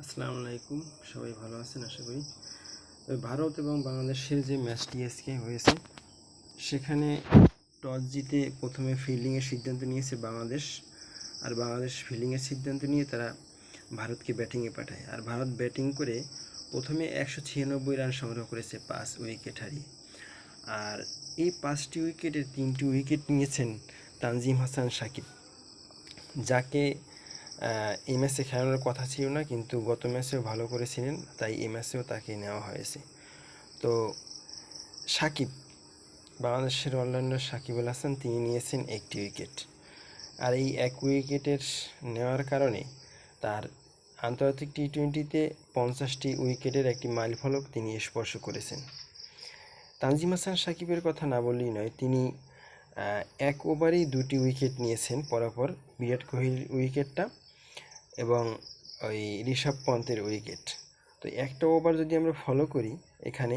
আসসালামু আলাইকুম, সবাই ভালো আছেন আশা করি। ভারত এবং বাংলাদেশের যে ম্যাচটি আজকে হয়েছে সেখানে টস জিতে প্রথমে ফিল্ডিংয়ের সিদ্ধান্ত নিয়েছে বাংলাদেশ। আর বাংলাদেশ ফিল্ডিংয়ের সিদ্ধান্ত নিয়ে তারা ভারতকে ব্যাটিংয়ে পাঠায়। আর ভারত ব্যাটিং করে প্রথমে 196 রান সংগ্রহ করেছে 5 উইকেট হারিয়ে। আর এই 5টি উইকেটের 3টি উইকেট নিয়েছেন তানজিম হাসান সাকিব, যাকে এই ম্যাচে খেলানোর কথা ছিল না, কিন্তু গত ম্যাচেও ভালো করেছিলেন, তাই এই ম্যাচেও তাকে নেওয়া হয়েছে। তো সাকিব, বাংলাদেশের অলরাউন্ডার সাকিব আল হাসান, তিনি নিয়েছেন একটি উইকেট। আর এই এক উইকেটের নেওয়ার কারণে তার আন্তর্জাতিক টি-20তে 50টি উইকেটের একটি মাইলফলক তিনি স্পর্শ করেছেন। তানজিম হাসান সাকিবের কথা না বললেই নয়, তিনি এক ওভারেই 2টি উইকেট নিয়েছেন পরপর, বিরাট কোহলির উইকেটটা এবং ওই ঋষভ পন্থের উইকেট। তো একটা ওভার যদি আমরা ফলো করি, এখানে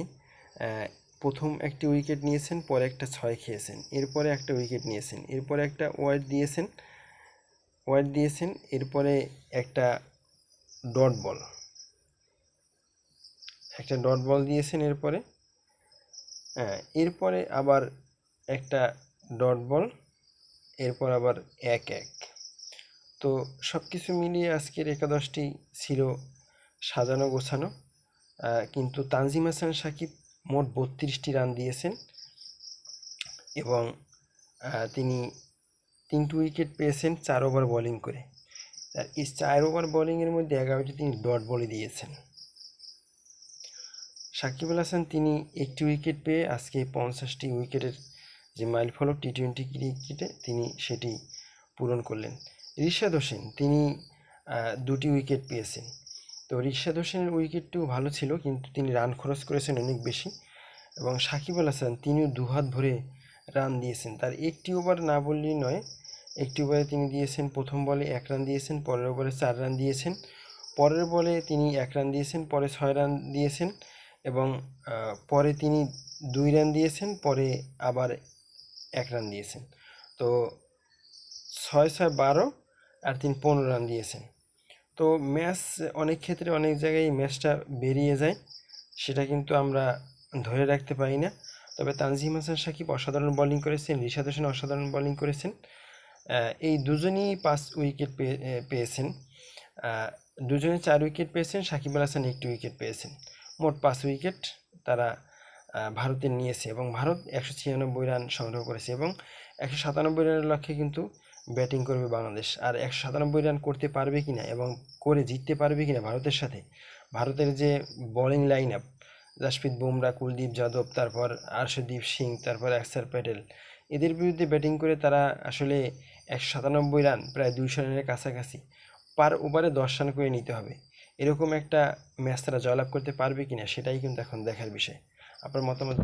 প্রথম একটি উইকেট নিয়েছেন, পরে একটা 6 খেয়েছেন, এরপরে একটা উইকেট নিয়েছেন, এরপরে একটা ওয়াইড দিয়েছেন, এরপরে একটা ডট বল দিয়েছেন, এরপরে আবার একটা ডট বল, এরপর আবার 1-1। তো সব কিছু মিলিয়ে আজকের একাদশটি ছিল সাজানো গোছানো, কিন্তু তানজিম হাসান সাকিব মোট 32টি রান দিয়েছেন এবং তিনি 3টি উইকেট পেয়েছেন 4 ওভার বোলিং করে। আর এই 4 ওভার বোলিংয়ের মধ্যে 11টি তিনি ডট বলে দিয়েছেন। সাকিব আল হাসান তিনি একটি উইকেট পেয়ে আজকে 50টি উইকেটের যে মাইলফলক টি-20 ক্রিকেটে তিনি সেটি পূরণ করলেন। রিশাদ হোসেন তিনি 2টি উইকেট পেয়েছেন। তো রিশাদ হোসেনের উইকেটটিও ভালো ছিল, কিন্তু তিনি রান খরচ করেছেন অনেক বেশি। এবং সাকিব আল হাসান তিনিও দুহাত ভরে রান দিয়েছেন। তার একটি ওভার না বললেই নয়, একটি ওভারে তিনি দিয়েছেন, প্রথম বলে 1 রান দিয়েছেন, পরের ওভারে 4 রান দিয়েছেন, পরের বলে তিনি 1 রান দিয়েছেন, পরে 6 রান দিয়েছেন এবং পরে তিনি 2 রান দিয়েছেন, পরে আবার 1 রান দিয়েছেন। তো 6-6 12 আর তিনি 15 রান দিয়েছেন। তো ম্যাচ অনেক ক্ষেত্রে অনেক জায়গায় ম্যাচটা বেরিয়ে যায়, সেটা কিন্তু আমরা ধরে রাখতে পারি না। তবে তানজিম হাসান সাকিব অসাধারণ বোলিং করেছেন, রিশাদ হোসেন অসাধারণ বোলিং করেছেন। এই দুজনেই 5 উইকেট পেয়েছেন। দুজনে 4 উইকেট পেয়েছেন, সাকিব আল হাসান 1টি উইকেট পেয়েছেন। মোট 5 উইকেট তারা ভারতের নিয়েছে এবং ভারত 196 রান সংগ্রহ করেছে এবং 197 রানের লক্ষ্যে কিন্তু ব্যাটিং করবে বাংলাদেশ। আর 197 রান করতে পারবে কিনা এবং করে জিততে পারবে কিনা ভারতের সাথে, ভারতের যে bowling line up, Jasprit Bumrah, Kuldeep Yadav, তারপর আর্শদীপ সিং, তারপর অক্ষর প্যাটেল, এদের বিরুদ্ধে ব্যাটিং করে তারা আসলে 197 রান, প্রায় 200 রানের কাছাকাছি, পার ওভারে 10 রান করে নিতে হবে। এরকম একটা ম্যাচ তারা জয়লাভ করতে পারবে কিনা, সেটাই কিন্তু এখন দেখার বিষয়। আপনার মতামত?